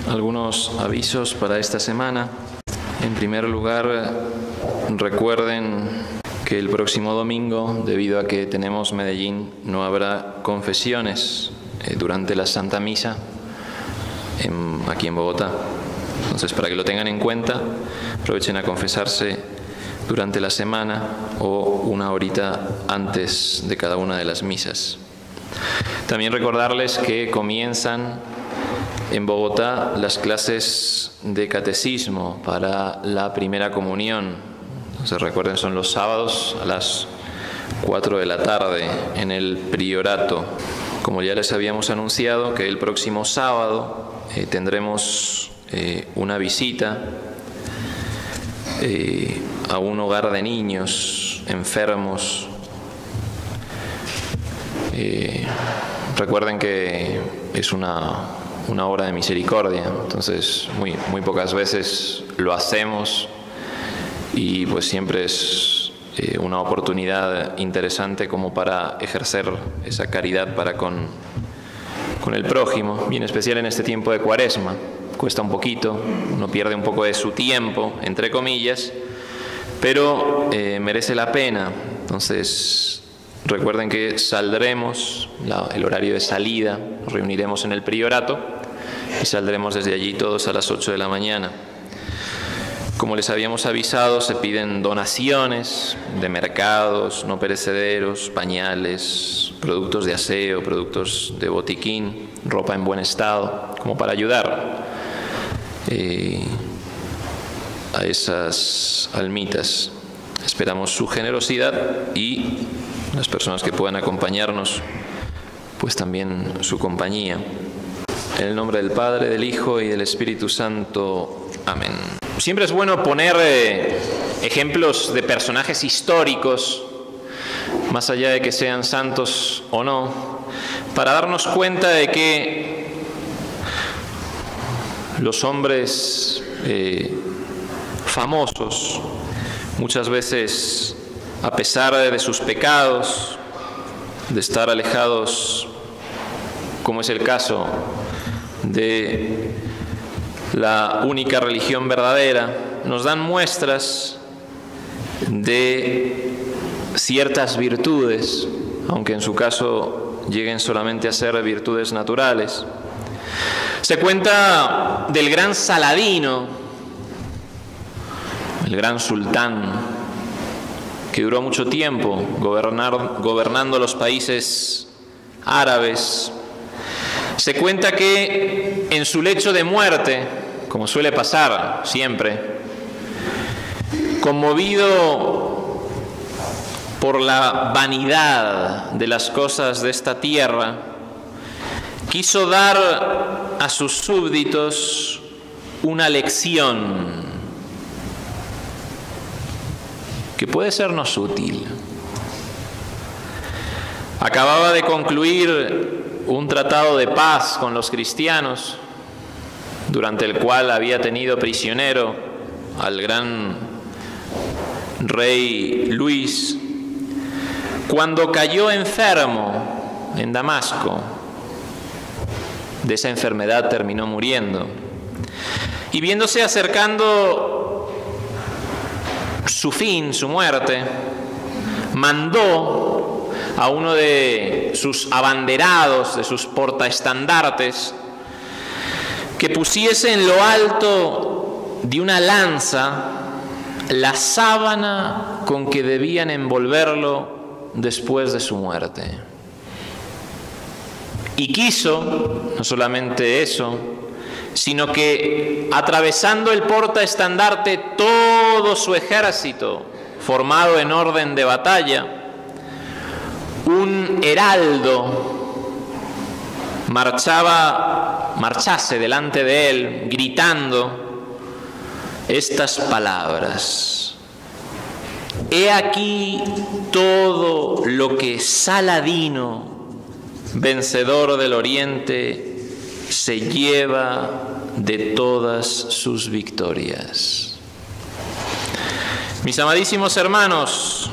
Algunos avisos para esta semana. En primer lugar, recuerden que el próximo domingo, debido a que tenemos Medellín, no habrá confesiones durante la Santa Misa aquí en Bogotá. Entonces, para que lo tengan en cuenta, aprovechen a confesarse durante la semana o una horita antes de cada una de las misas. También recordarles que comienzan en Bogotá las clases de catecismo para la primera comunión. Entonces recuerden, son los sábados a las 4 de la tarde en el Priorato. Como ya les habíamos anunciado, que el próximo sábado tendremos una visita a un hogar de niños enfermos. Recuerden que es una obra de misericordia, entonces muy pocas veces lo hacemos y pues siempre es una oportunidad interesante como para ejercer esa caridad para con el prójimo, y en especial en este tiempo de Cuaresma. Cuesta un poquito, uno pierde un poco de su tiempo, entre comillas, pero merece la pena. Entonces recuerden que saldremos, el horario de salida, nos reuniremos en el Priorato y saldremos desde allí todos a las 8 de la mañana. Como les habíamos avisado, se piden donaciones de mercados no perecederos, pañales, productos de aseo, productos de botiquín, ropa en buen estado, como para ayudar a esas almitas. Esperamos su generosidad y las personas que puedan acompañarnos, pues también su compañía. En el nombre del Padre, del Hijo y del Espíritu Santo. Amén. Siempre es bueno poner ejemplos de personajes históricos, más allá de que sean santos o no, para darnos cuenta de que los hombres famosos, muchas veces, a pesar de sus pecados, de estar alejados, como es el caso de la única religión verdadera, nos dan muestras de ciertas virtudes, aunque en su caso lleguen solamente a ser virtudes naturales. Se cuenta del gran Saladino, el gran sultán, que duró mucho tiempo gobernando los países árabes. Se cuenta que en su lecho de muerte, como suele pasar siempre, conmovido por la vanidad de las cosas de esta tierra, quiso dar a sus súbditos una lección que puede sernos útil. Acababa de concluir un tratado de paz con los cristianos, durante el cual había tenido prisionero al gran rey Luis, cuando cayó enfermo en Damasco. De esa enfermedad terminó muriendo, y viéndose acercando su fin, su muerte, mandó a uno de sus abanderados, de sus portaestandartes, que pusiese en lo alto de una lanza la sábana con que debían envolverlo después de su muerte. Y quiso, no solamente eso, sino que atravesando el portaestandarte todo su ejército, formado en orden de batalla, un heraldo marchase delante de él gritando estas palabras: he aquí todo lo que Saladino, vencedor del Oriente, se lleva de todas sus victorias. Mis amadísimos hermanos,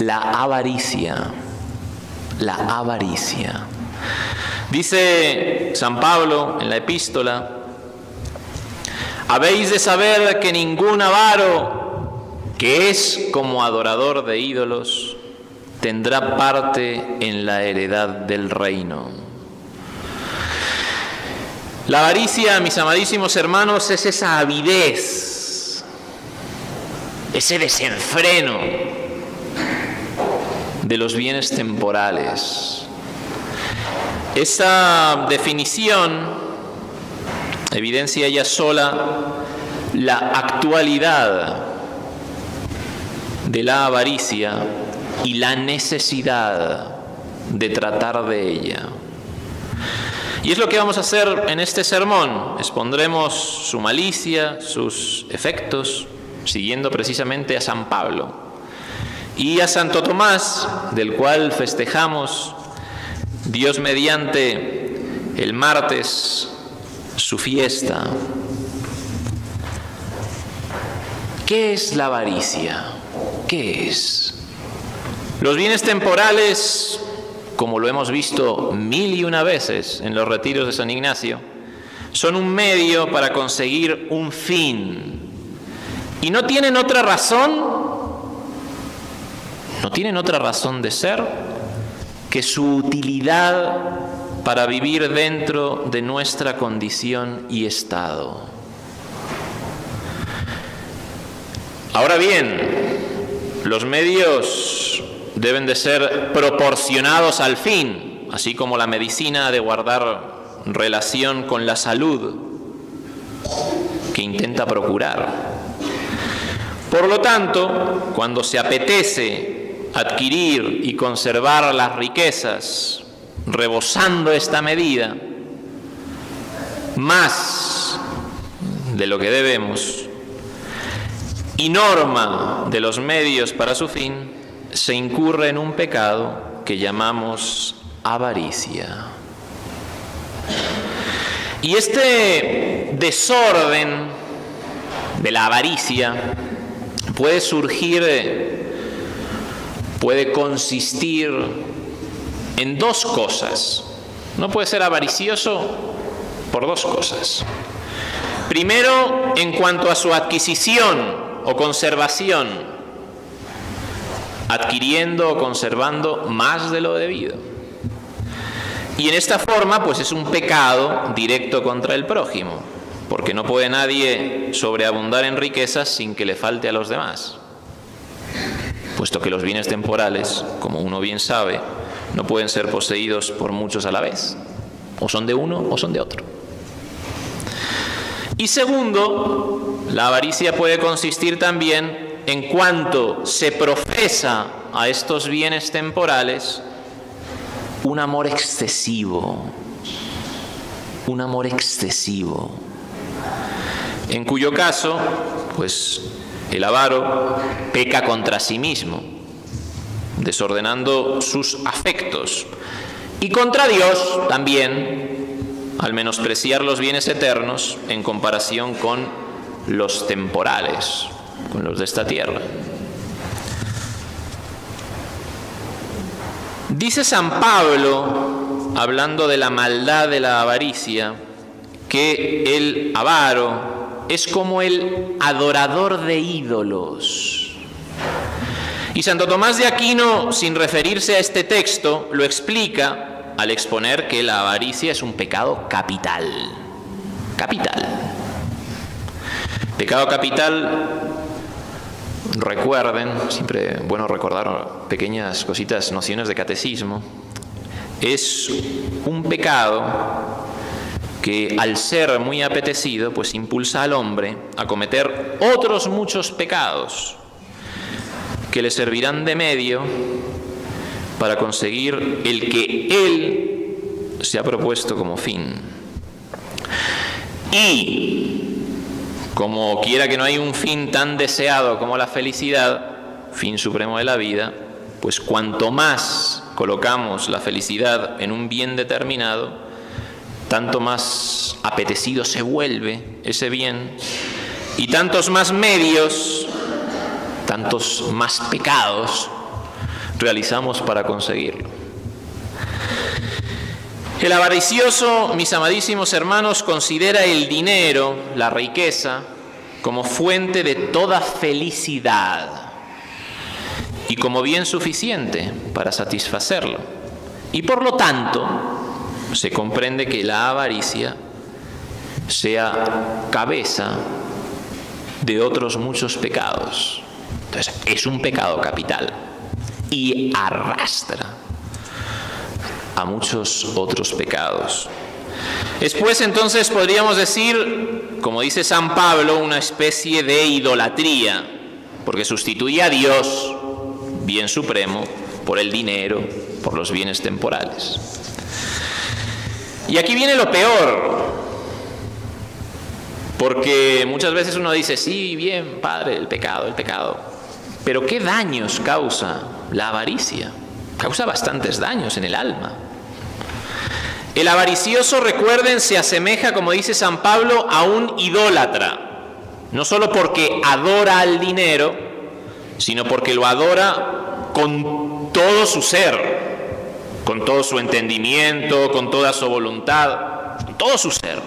la avaricia Dice San Pablo en la epístola: habéis de saber que ningún avaro que es como adorador de ídolos tendrá parte en la heredad del reino. La avaricia, mis amadísimos hermanos, es esa avidez, ese desenfreno de los bienes temporales. Esa definición evidencia ella sola la actualidad de la avaricia y la necesidad de tratar de ella. Y es lo que vamos a hacer en este sermón. Expondremos su malicia, sus efectos, siguiendo precisamente a San Pablo y a Santo Tomás, del cual festejamos, Dios mediante, el martes su fiesta. ¿Qué es la avaricia? ¿Qué es? Los bienes temporales, como lo hemos visto 1001 veces en los retiros de San Ignacio, son un medio para conseguir un fin. Y no tienen otra razón de ser que su utilidad para vivir dentro de nuestra condición y estado. Ahora bien, los medios deben de ser proporcionados al fin, así como la medicina ha de guardar relación con la salud que intenta procurar. Por lo tanto, cuando se apetece adquirir y conservar las riquezas, rebosando esta medida, más de lo que debemos, y norma de los medios para su fin, se incurre en un pecado que llamamos avaricia. Y este desorden de la avaricia puede consistir en dos cosas. No puede ser avaricioso por dos cosas. Primero, en cuanto a su adquisición o conservación, adquiriendo o conservando más de lo debido. Y en esta forma, pues es un pecado directo contra el prójimo, porque no puede nadie sobreabundar en riquezas sin que le falte a los demás, puesto que los bienes temporales, como uno bien sabe, no pueden ser poseídos por muchos a la vez, o son de uno o son de otro. Y segundo, la avaricia puede consistir también en cuanto se profesa a estos bienes temporales un amor excesivo, en cuyo caso, pues el avaro peca contra sí mismo, desordenando sus afectos, y contra Dios también, al menospreciar los bienes eternos en comparación con los temporales, con los de esta tierra. Dice San Pablo, hablando de la maldad de la avaricia, que el avaro es como el adorador de ídolos. Y Santo Tomás de Aquino, sin referirse a este texto, lo explica al exponer que la avaricia es un pecado capital. Pecado capital, recuerden, siempre bueno recordar pequeñas cositas, nociones de catecismo, es un pecado que al ser muy apetecido, pues impulsa al hombre a cometer otros muchos pecados que le servirán de medio para conseguir el que él se ha propuesto como fin. Y como quiera que no hay un fin tan deseado como la felicidad, fin supremo de la vida, pues cuanto más colocamos la felicidad en un bien determinado, tanto más apetecido se vuelve ese bien, y tantos más medios, tantos más pecados realizamos para conseguirlo. El avaricioso, mis amadísimos hermanos, considera el dinero, la riqueza, como fuente de toda felicidad y como bien suficiente para satisfacerlo. Y por lo tanto, se comprende que la avaricia sea cabeza de otros muchos pecados. Entonces, es un pecado capital y arrastra a muchos otros pecados. Después, entonces, podríamos decir, como dice San Pablo, una especie de idolatría, porque sustituye a Dios, bien supremo, por el dinero, por los bienes temporales. Y aquí viene lo peor, porque muchas veces uno dice, sí, bien, padre, el pecado, pero ¿qué daños causa la avaricia? Causa bastantes daños en el alma. El avaricioso, recuerden, se asemeja, como dice San Pablo, a un idólatra, no solo porque adora al dinero, sino porque lo adora con todo su ser, con todo su entendimiento, con toda su voluntad, con todo su ser.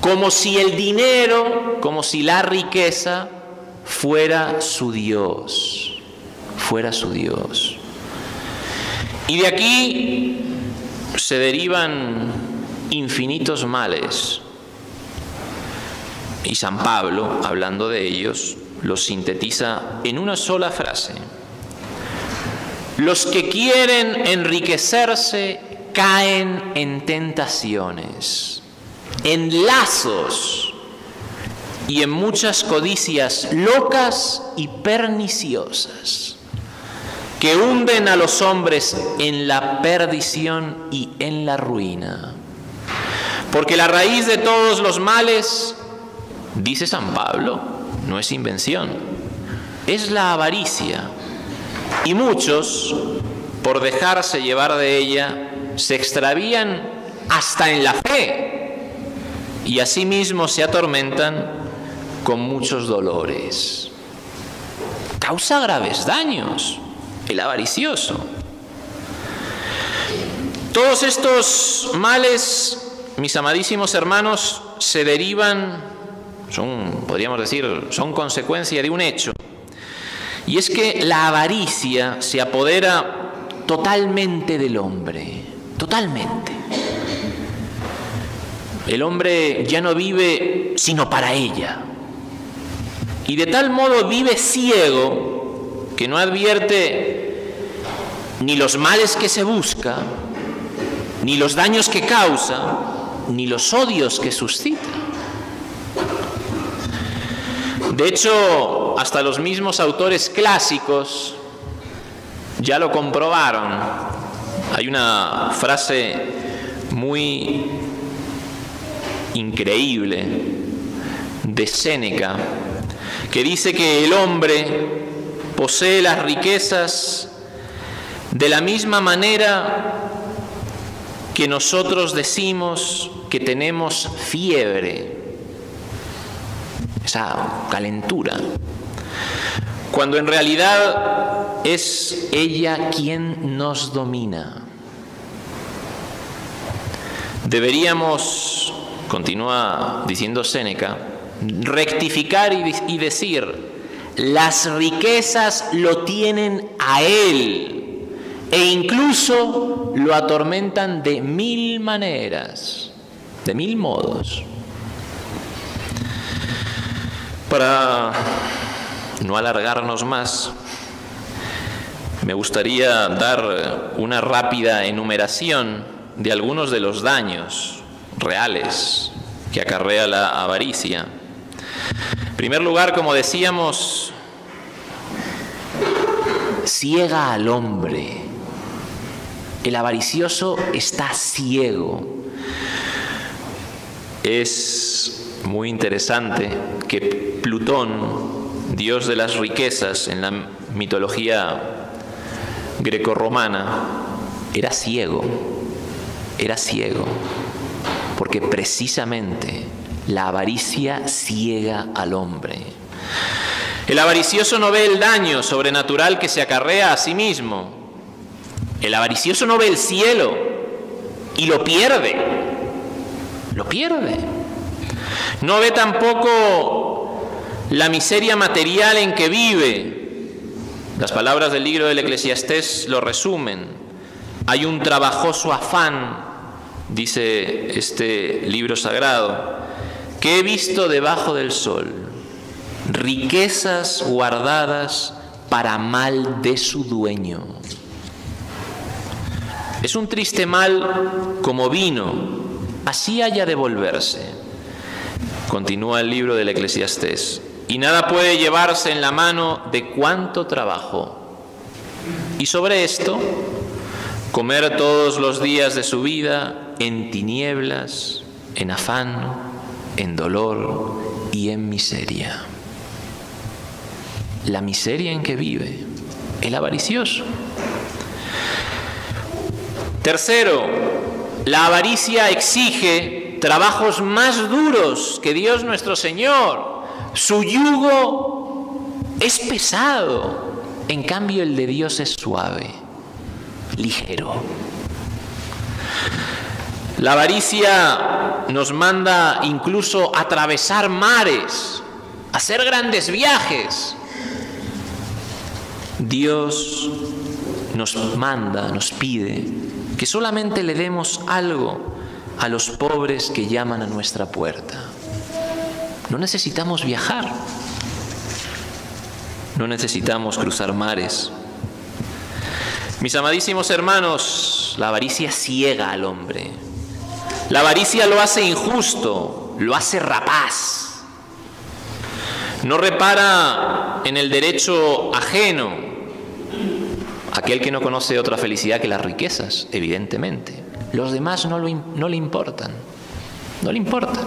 Como si el dinero, como si la riqueza fuera su Dios, fuera su Dios. Y de aquí se derivan infinitos males. Y San Pablo, hablando de ellos, los sintetiza en una sola frase. Los que quieren enriquecerse caen en tentaciones, en lazos y en muchas codicias locas y perniciosas, que hunden a los hombres en la perdición y en la ruina. Porque la raíz de todos los males, dice San Pablo, no es invención, es la avaricia. Y muchos, por dejarse llevar de ella, se extravían hasta en la fe y asimismo se atormentan con muchos dolores. Causa graves daños el avaricioso. Todos estos males, mis amadísimos hermanos, se derivan, podríamos decir, son consecuencia de un hecho. Y es que la avaricia se apodera totalmente del hombre, totalmente. El hombre ya no vive sino para ella. Y de tal modo vive ciego que no advierte ni los males que se busca, ni los daños que causa, ni los odios que suscita. De hecho, hasta los mismos autores clásicos ya lo comprobaron. Hay una frase muy increíble de Séneca que dice que el hombre posee las riquezas de la misma manera que nosotros decimos que tenemos fiebre, esa calentura, cuando en realidad es ella quien nos domina. Deberíamos, continúa diciendo Séneca, rectificar y decir: las riquezas lo tienen a él e incluso lo atormentan de 1000 maneras, de 1000 modos. Para no alargarnos más, me gustaría dar una rápida enumeración de algunos de los daños reales que acarrea la avaricia. En primer lugar, como decíamos, ciega al hombre. El avaricioso está ciego. Es muy interesante que Plutón, dios de las riquezas en la mitología grecorromana, era ciego, porque precisamente la avaricia ciega al hombre. El avaricioso no ve el daño sobrenatural que se acarrea a sí mismo. El avaricioso no ve el cielo, y lo pierde. Lo pierde. No ve tampoco la miseria material en que vive. Las palabras del libro del Eclesiastés lo resumen. Hay un trabajoso afán, dice este libro sagrado, que he visto debajo del sol, riquezas guardadas para mal de su dueño. Es un triste mal como vino, así haya de volverse. Continúa el libro del Eclesiastés. Y nada puede llevarse en la mano de cuánto trabajó. Y sobre esto, comer todos los días de su vida en tinieblas, en afán, en dolor y en miseria. La miseria en que vive el avaricioso. Tercero, la avaricia exige trabajos más duros que Dios nuestro Señor. Su yugo es pesado, en cambio el de Dios es suave, ligero. La avaricia nos manda incluso a atravesar mares, a hacer grandes viajes. Dios nos manda, nos pide que solamente le demos algo a los pobres que llaman a nuestra puerta. No necesitamos viajar, no necesitamos cruzar mares. Mis amadísimos hermanos, la avaricia ciega al hombre. La avaricia lo hace injusto, lo hace rapaz. No repara en el derecho ajeno, aquel que no conoce otra felicidad que las riquezas, evidentemente. Los demás no le importan, no le importan.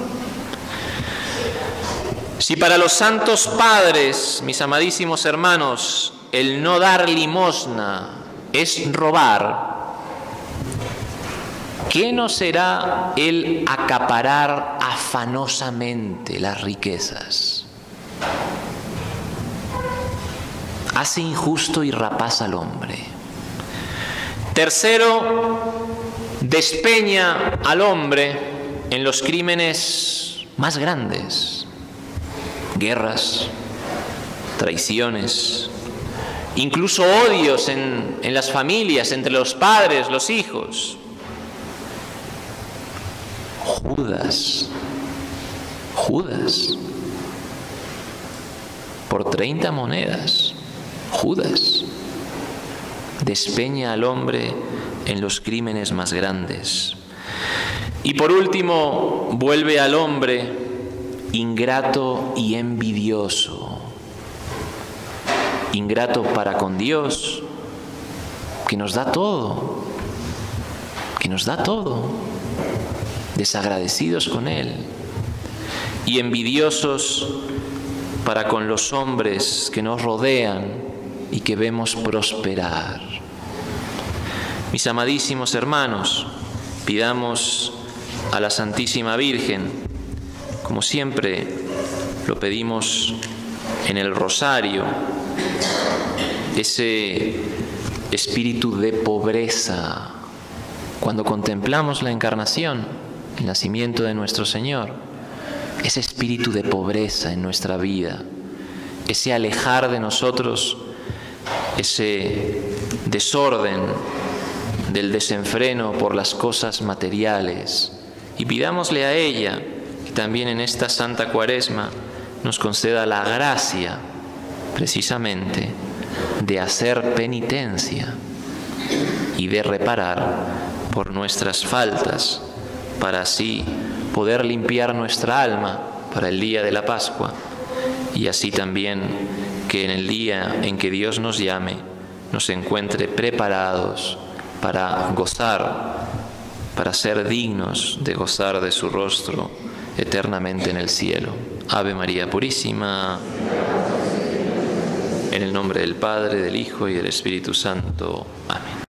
Si para los santos padres, mis amadísimos hermanos, el no dar limosna es robar, ¿qué no será el acaparar afanosamente las riquezas? Hace injusto y rapaz al hombre. Tercero, despeña al hombre en los crímenes más grandes. Guerras, traiciones, incluso odios en las familias, entre los padres, los hijos. Judas, por 30 monedas, Judas despeña al hombre en los crímenes más grandes. Y por último, vuelve al hombre ingrato y envidioso. Ingrato para con Dios, que nos da todo, desagradecidos con Él, y envidiosos para con los hombres que nos rodean y que vemos prosperar. Mis amadísimos hermanos, pidamos a la Santísima Virgen, como siempre lo pedimos en el rosario, ese espíritu de pobreza. Cuando contemplamos la encarnación, el nacimiento de nuestro Señor, ese espíritu de pobreza en nuestra vida, ese alejar de nosotros, ese desorden del desenfreno por las cosas materiales, y pidámosle a ella que también en esta Santa Cuaresma nos conceda la gracia, precisamente, de hacer penitencia y de reparar por nuestras faltas, para así poder limpiar nuestra alma para el día de la Pascua, y así también que en el día en que Dios nos llame, nos encuentre preparados para gozar, para ser dignos de gozar de su rostro eternamente en el cielo. Ave María Purísima, en el nombre del Padre, del Hijo y del Espíritu Santo. Amén.